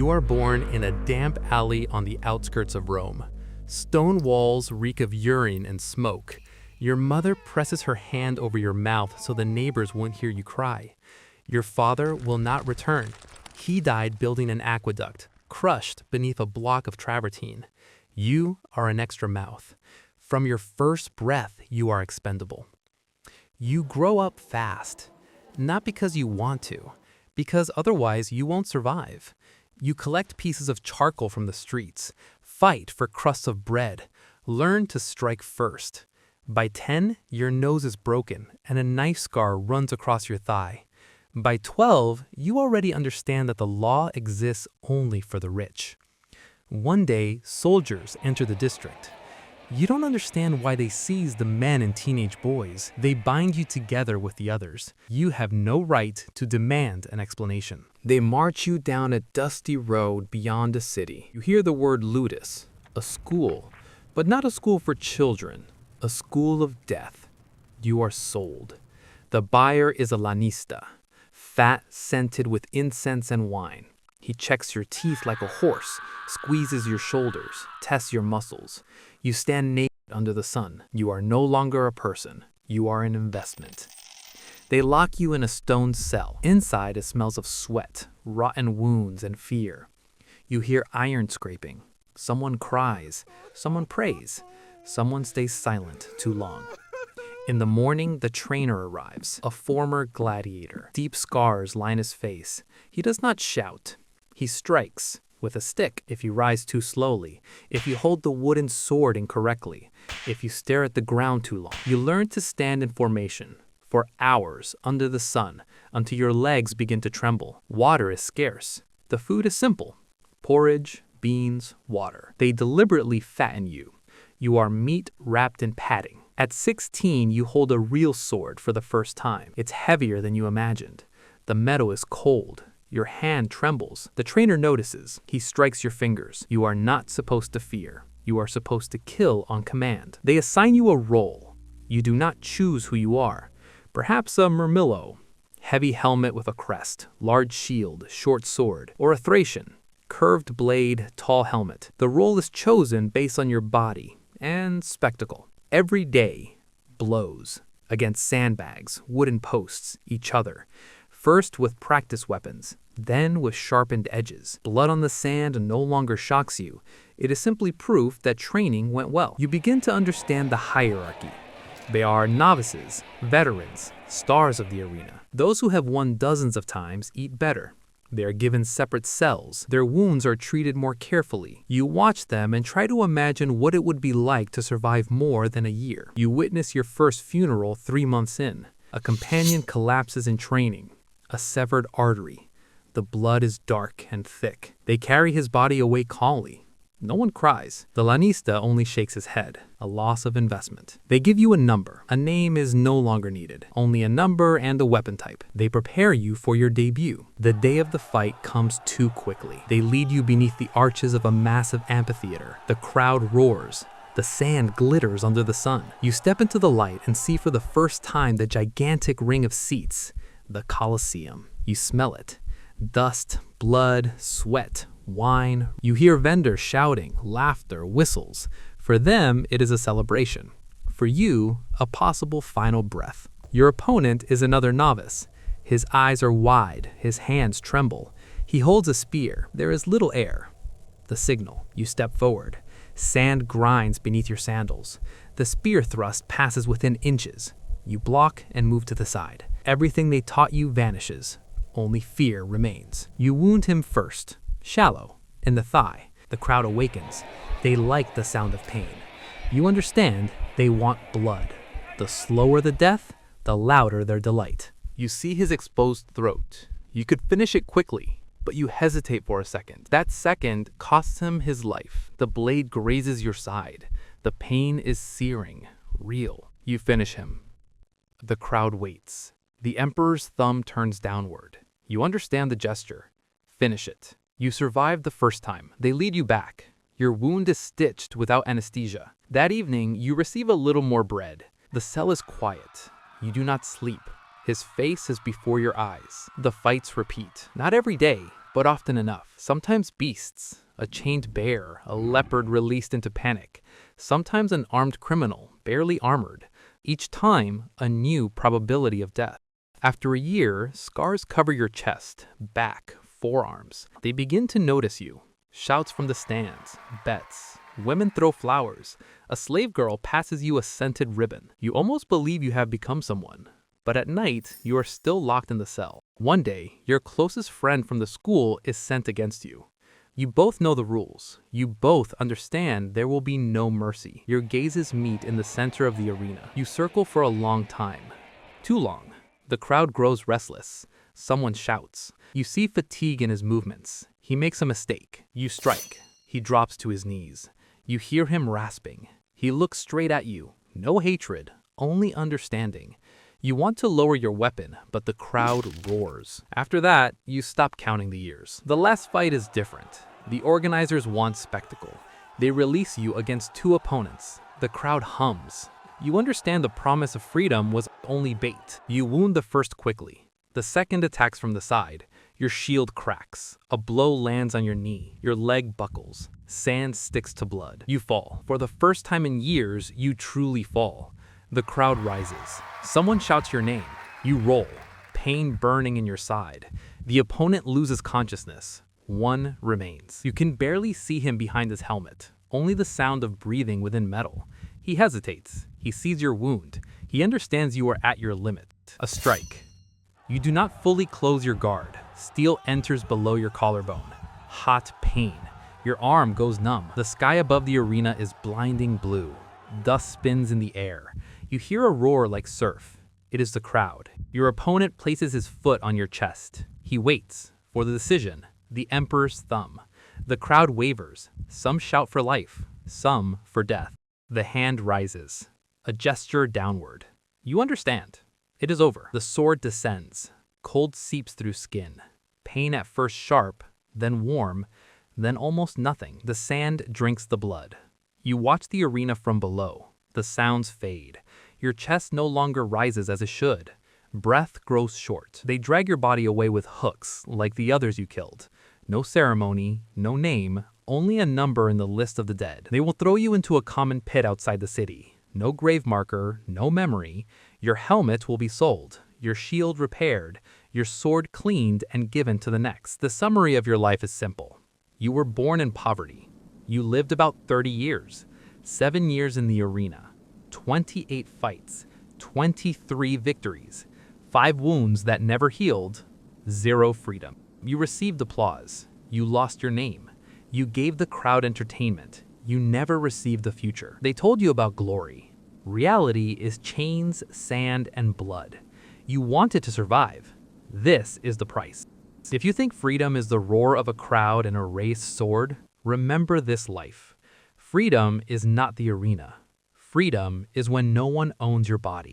You are born in a damp alley on the outskirts of Rome. Stone walls reek of urine and smoke. Your mother presses her hand over your mouth so the neighbors won't hear you cry. Your father will not return. He died building an aqueduct, crushed beneath a block of travertine. You are an extra mouth. From your first breath, you are expendable. You grow up fast, not because you want to, because otherwise you won't survive. You collect pieces of charcoal from the streets, fight for crusts of bread, learn to strike first. By 10, your nose is broken and a knife scar runs across your thigh. By 12, you already understand that the law exists only for the rich. One day, soldiers enter the district. You don't understand why they seize the men and teenage boys. They bind you together with the others. You have no right to demand an explanation. They march you down a dusty road beyond the city. You hear the word ludus, a school, but not a school for children, a school of death. You are sold. The buyer is a lanista, fat, scented with incense and wine. He checks your teeth like a horse, squeezes your shoulders, tests your muscles. You stand naked under the sun. You are no longer a person. You are an investment. They lock you in a stone cell. Inside, it smells of sweat, rotten wounds, and fear. You hear iron scraping. Someone cries. Someone prays. Someone stays silent too long. In the morning, the trainer arrives, a former gladiator. Deep scars line his face. He does not shout. He strikes with a stick if you rise too slowly, if you hold the wooden sword incorrectly, if you stare at the ground too long. You learn to stand in formation for hours under the sun until your legs begin to tremble. Water is scarce. The food is simple: porridge, beans, water. They deliberately fatten you. You are meat wrapped in padding. At 16, you hold a real sword for the first time. It's heavier than you imagined. The metal is cold. Your hand trembles. The trainer notices. He strikes your fingers. You are not supposed to fear. You are supposed to kill on command. They assign you a role. You do not choose who you are. Perhaps a Murmillo, heavy helmet with a crest, large shield, short sword, or a Thracian, curved blade, tall helmet. The role is chosen based on your body and spectacle. Every day, blows against sandbags, wooden posts, each other. First with practice weapons, then with sharpened edges. Blood on the sand no longer shocks you. It is simply proof that training went well. You begin to understand the hierarchy. They are novices, veterans, stars of the arena. Those who have won dozens of times eat better. They are given separate cells. Their wounds are treated more carefully. You watch them and try to imagine what it would be like to survive more than a year. You witness your first funeral 3 months in. A companion collapses in training. A severed artery. The blood is dark and thick. They carry his body away calmly. No one cries. The lanista only shakes his head, a loss of investment. They give you a number. A name is no longer needed. Only a number and a weapon type. They prepare you for your debut. The day of the fight comes too quickly. They lead you beneath the arches of a massive amphitheater. The crowd roars. The sand glitters under the sun. You step into the light and see for the first time the gigantic ring of seats. The Colosseum. You smell it. Dust, blood, sweat, wine. You hear vendors shouting, laughter, whistles. For them, it is a celebration. For you, a possible final breath. Your opponent is another novice. His eyes are wide, his hands tremble. He holds a spear. There is little air. The signal. You step forward. Sand grinds beneath your sandals. The spear thrust passes within inches. You block and move to the side. Everything they taught you vanishes. Only fear remains. You wound him first, shallow, in the thigh. The crowd awakens. They like the sound of pain. You understand they want blood. The slower the death, the louder their delight. You see his exposed throat. You could finish it quickly, but you hesitate for a second. That second costs him his life. The blade grazes your side. The pain is searing, real. You finish him. The crowd waits. The emperor's thumb turns downward. You understand the gesture. Finish it. You survive the first time. They lead you back. Your wound is stitched without anesthesia. That evening, you receive a little more bread. The cell is quiet. You do not sleep. His face is before your eyes. The fights repeat. Not every day, but often enough. Sometimes beasts, a chained bear, a leopard released into panic. Sometimes an armed criminal, barely armored. Each time, a new probability of death. After a year, scars cover your chest, back, forearms. They begin to notice you. Shouts from the stands, bets. Women throw flowers. A slave girl passes you a scented ribbon. You almost believe you have become someone. But at night, you are still locked in the cell. One day, your closest friend from the school is sent against you. You both know the rules. You both understand there will be no mercy. Your gazes meet in the center of the arena. You circle for a long time. Too long. The crowd grows restless. Someone shouts. You see fatigue in his movements. He makes a mistake. You strike. He drops to his knees. You hear him rasping. He looks straight at you. No hatred, only understanding. You want to lower your weapon, but the crowd roars. After that, you stop counting the years. The last fight is different. The organizers want spectacle. They release you against two opponents. The crowd hums. You understand the promise of freedom was only bait. You wound the first quickly. The second attacks from the side. Your shield cracks. A blow lands on your knee. Your leg buckles. Sand sticks to blood. You fall. For the first time in years, you truly fall. The crowd rises. Someone shouts your name. You roll. Pain burning in your side. The opponent loses consciousness. One remains. You can barely see him behind his helmet. Only the sound of breathing within metal. He hesitates. He sees your wound. He understands you are at your limit. A strike. You do not fully close your guard. Steel enters below your collarbone. Hot pain. Your arm goes numb. The sky above the arena is blinding blue. Dust spins in the air. You hear a roar like surf. It is the crowd. Your opponent places his foot on your chest. He waits for the decision, the emperor's thumb. The crowd wavers. Some shout for life, some for death. The hand rises, a gesture downward. You understand. It is over. The sword descends. Cold seeps through skin. Pain at first sharp, then warm, then almost nothing. The sand drinks the blood. You watch the arena from below. The sounds fade. Your chest no longer rises as it should. Breath grows short. They drag your body away with hooks, like the others you killed. No ceremony, no name, only a number in the list of the dead. They will throw you into a common pit outside the city. No grave marker, no memory. Your helmet will be sold, your shield repaired, your sword cleaned and given to the next. The summary of your life is simple. You were born in poverty. You lived about 30 years, 7 years in the arena, 28 fights, 23 victories, 5 wounds that never healed, 0 freedom. You received applause. You lost your name. You gave the crowd entertainment. You never received the future. They told you about glory. Reality is chains, sand, and blood. You wanted to survive. This is the price. If you think freedom is the roar of a crowd and a raised sword, remember this life. Freedom is not the arena. Freedom is when no one owns your body.